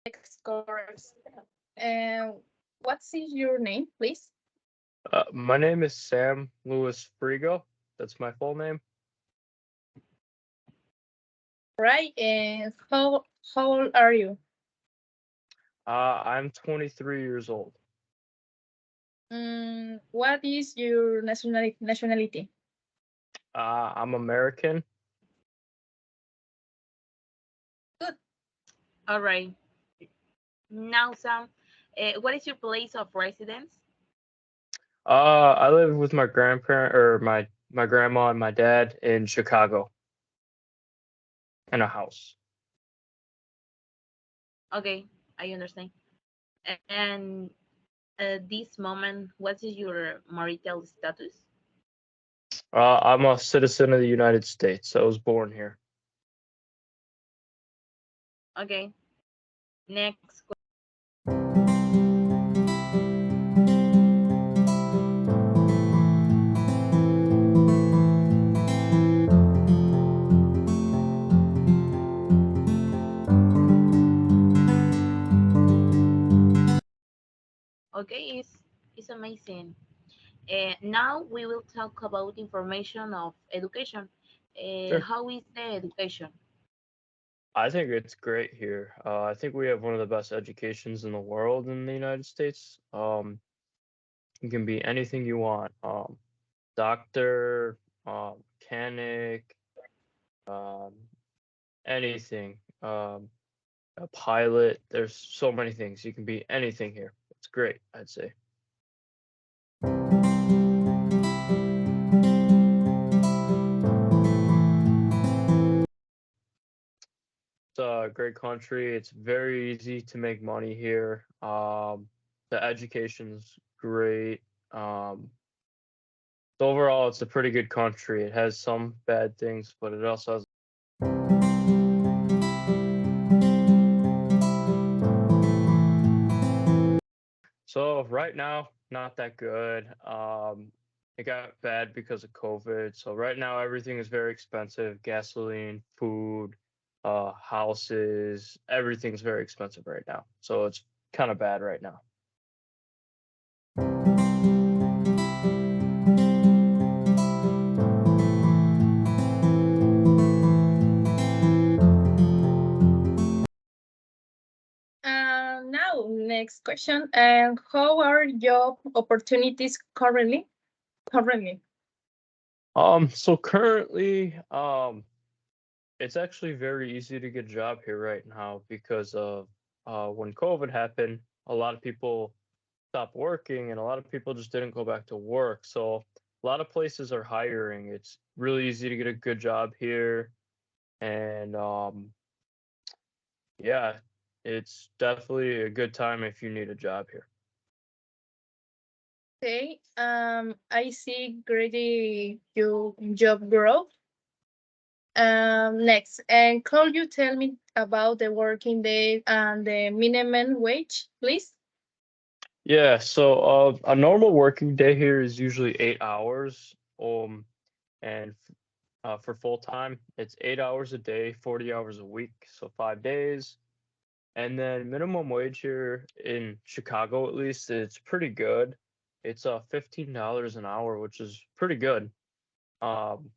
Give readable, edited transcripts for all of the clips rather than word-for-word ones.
Next course. And what's your name, please? My name is Sam Louis Frigo. That's my full name. Right. And how old are you? I'm 23 years old. What is your nationality? I'm American. Good. All right. Now, Sam, what is your place of residence? I live with my grandparent or my grandma and my dad in Chicago in a house. Okay, I understand. And this moment, what is your marital status? I'm a citizen of the United States. I was born here. Okay, next. Okay, it's amazing. Now we will talk about information of education. Sure. How is the education? I think it's great here. I think we have one of the best educations in the world in the United States. You can be anything you want. Doctor, mechanic, um, anything. A pilot. There's so many things. You can be anything here. It's great, I'd say. It's a great country. It's very easy to make money here. The education's great. So overall, it's a pretty good country. It has some bad things, but it also has. So right now, not that good. It got bad because of COVID. So right now, everything is very expensive. Gasoline, food, houses, everything's very expensive right now. So it's kind of bad right now. Now, next question. And how are job opportunities currently? Currently. So currently, it's actually very easy to get a job here right now because of when COVID happened, a lot of people stopped working and a lot of people just didn't go back to work. So a lot of places are hiring. It's really easy to get a good job here. And yeah, it's definitely a good time if you need a job here. Okay. I see great your job growth. Next, and could you tell me about the working day and the minimum wage, please? Yeah, so a normal working day here is usually 8 hours. And for full time, it's 8 hours a day, 40 hours a week, so 5 days. And then minimum wage here in Chicago, at least, it's pretty good. It's $15 an hour, which is pretty good. Um,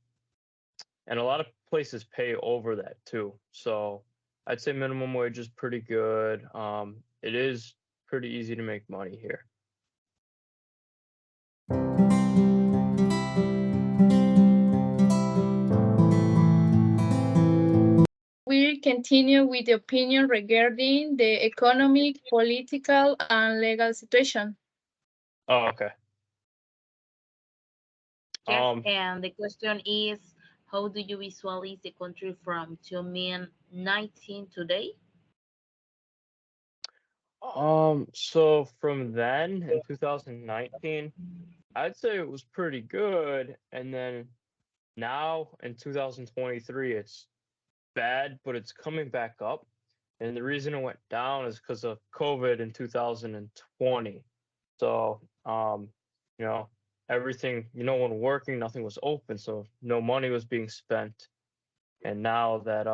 and a lot of places pay over that too. So I'd say minimum wage is pretty good. It is pretty easy to make money here. We continue with the opinion regarding the economic, political, and legal situation. Oh, okay. Yes, Um, and the question is, how do you visualize the country from 2019 today? so from then in 2019, I'd say it was pretty good. And then Now in 2023, it's bad, but it's coming back up. And the reason it went down is because of COVID in 2020. So, you know, everything, no one working, nothing was open, so no money was being spent. And now that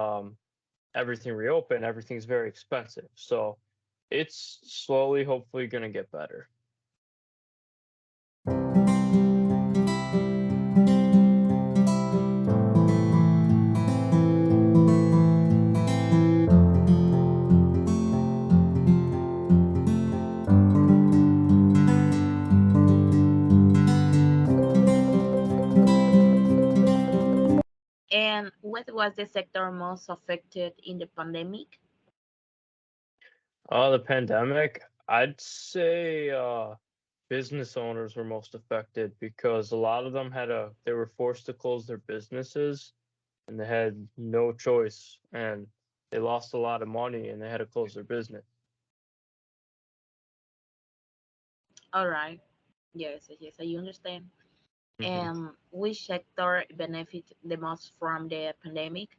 everything reopened, everything's very expensive. So it's slowly, hopefully, gonna get better. And what was the sector most affected in the pandemic? The pandemic, I'd say business owners were most affected because a lot of them they were forced to close their businesses and they had no choice and they lost a lot of money and they had to close their business. All right. Yes, yes, I understand. Mhm. And which sector benefit the most from the pandemic?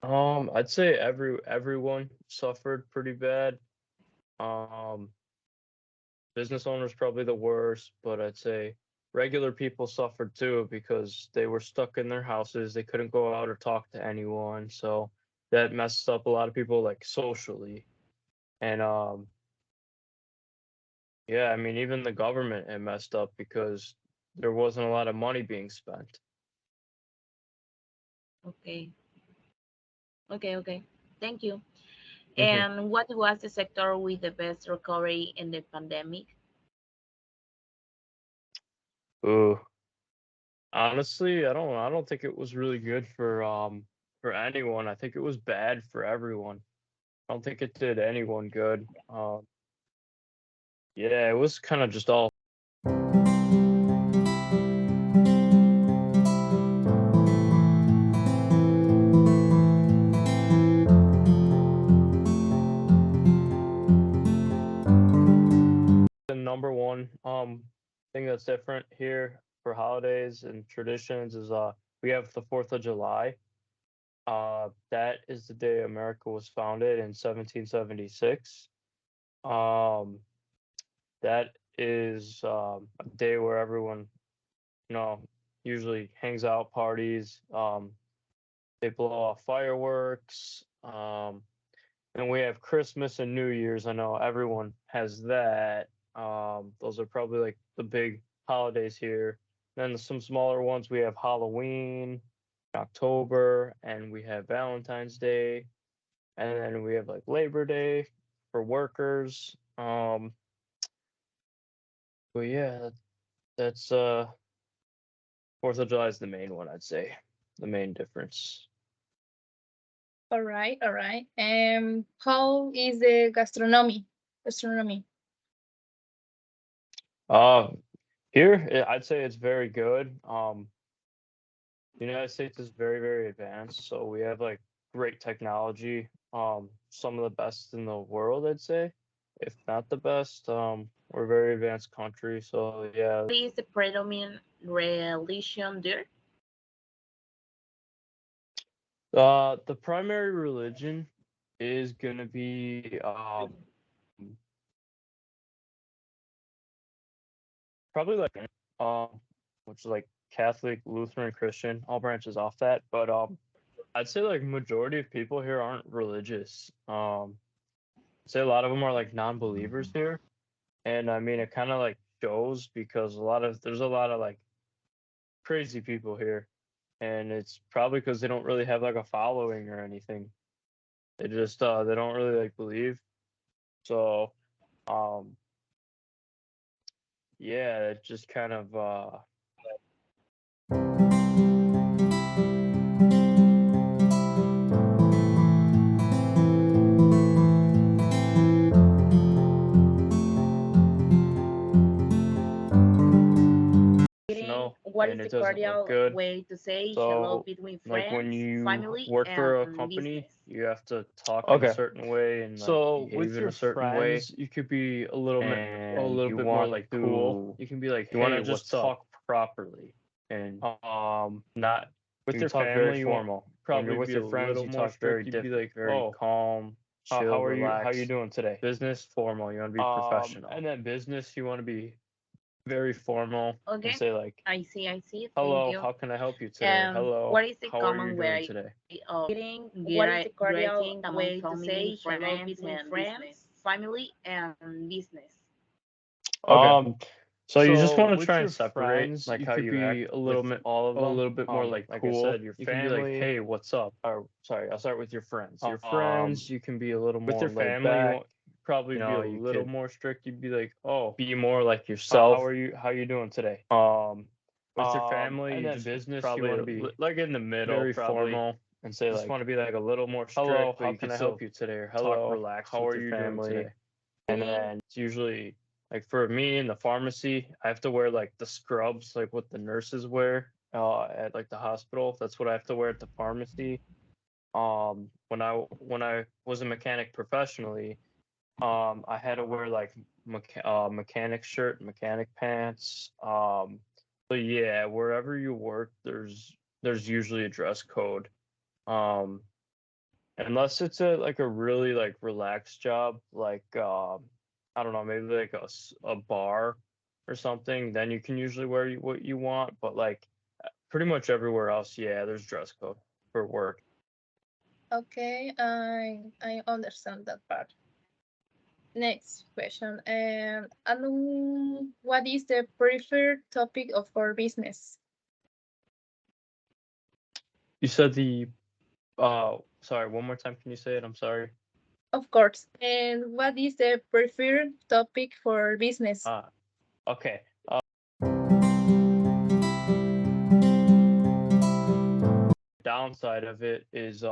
I'd say everyone suffered pretty bad. Um, business owners probably the worst, but I'd say regular people suffered too because they were stuck in their houses. They couldn't go out or talk to anyone, so that messed up a lot of people like socially. And yeah, I mean even the government had messed up because there wasn't a lot of money being spent. Okay, okay. Thank you. Hmm. And what was the sector with the best recovery in the pandemic? Ooh, honestly, I don't think it was really good for anyone. I think it was bad for everyone. I don't think it did anyone good. Yeah, it was kind of just all the number one thing that's different here for holidays and traditions is we have the 4th of July. That is the day America was founded in 1776. Um, that is a day where everyone, you know, usually hangs out, parties. They blow off fireworks. And we have Christmas and New Year's. I know everyone has that. Those are probably like the big holidays here. Then some smaller ones. We have Halloween, October, and we have Valentine's Day, and then we have like Labor Day for workers. But yeah, that's 4th of July is the main one, I'd say, the main difference. All right, all right. How is the gastronomy? Gastronomy. Uh, Here, I'd say it's very good. The United States is very, very advanced, so we have like great technology. Some of the best in the world, I'd say, if not the best. We're a very advanced country, so yeah. What is the predominant religion there? The primary religion is gonna be probably like um, which is like Catholic, Lutheran, Christian, all branches off that. But I'd say like majority of people here aren't religious. I'd say a lot of them are like non-believers here, and I mean it kind of like shows because there's a lot of like crazy people here, and it's probably because they don't really have like a following or anything. They just they don't really like believe. So um yeah, it just kind of What is and the it doesn't look cordial good. way to say hello So, between like when friends, you family, work and for a company, business? you have to talk in a Okay. certain way and like So behave with in your a certain way. friends, you could be a And little you bit more want like cool. to, You can be like, you want "Hey, to just what's up?" talk properly, and not with you your talk family, very you want formal. probably When you're with be your a friends, little you more talk very strict. You'd be different, like, very "Oh, calm, chill, how are relaxed. you? How you doing today?" Business, formal. You want to be professional. And then business, you want to be very formal Okay. and say like, I see. Thank "Hello, you. how can I help you today? Hello, What is the how are you common doing way today?" of What is the cordial greeting among way to family, say hello friends, between and friends? business, family, and business? Okay. So you just want to with try your and separate friends, like you how could you be act a little with bit all of them. more like I cool. said, your You can be like, family. "Hey, what's up?" Or sorry, I'll start with your friends. Your Friends, friends, you can be a little with more your laid family, you back. want Probably you be know, a you little could more strict. You'd be like, "Oh, be more like yourself. how you doing today?" With your family, and you then just business, probably you want to be like in the middle, very probably, formal and say just like, want to be like a little more strict. "Hello, but how you can can I still help you today?" Or, talk "Hello, relaxed how with are your you doing family. today?" And then it's usually like for me in the pharmacy, I have to wear like the scrubs, like what the nurses wear at like the hospital. That's what I have to wear at the pharmacy. When I was a mechanic professionally, I had to wear like mechanic shirt, mechanic pants. So yeah, wherever you work, there's usually a dress code. Um, unless it's like a really like relaxed job, like I don't know, maybe like a bar or something, then you can usually wear what you want. But like pretty much everywhere else, yeah, there's dress code for work. Okay, I understand that part. Next question. What is the preferred topic of our business? You said the sorry, one more time. Can you say it? I'm sorry. Of course. And what is the preferred topic for business? Okay. Downside of it is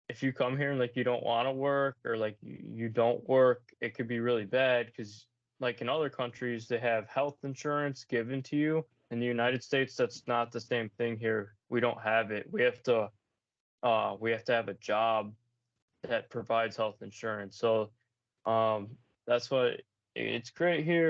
if you come here and like you don't want to work or like you don't work, it could be really bad because like in other countries they have health insurance given to you. In the United States, that's not the same thing here. We don't have it. We have to have a job that provides health insurance. So that's why it's great here,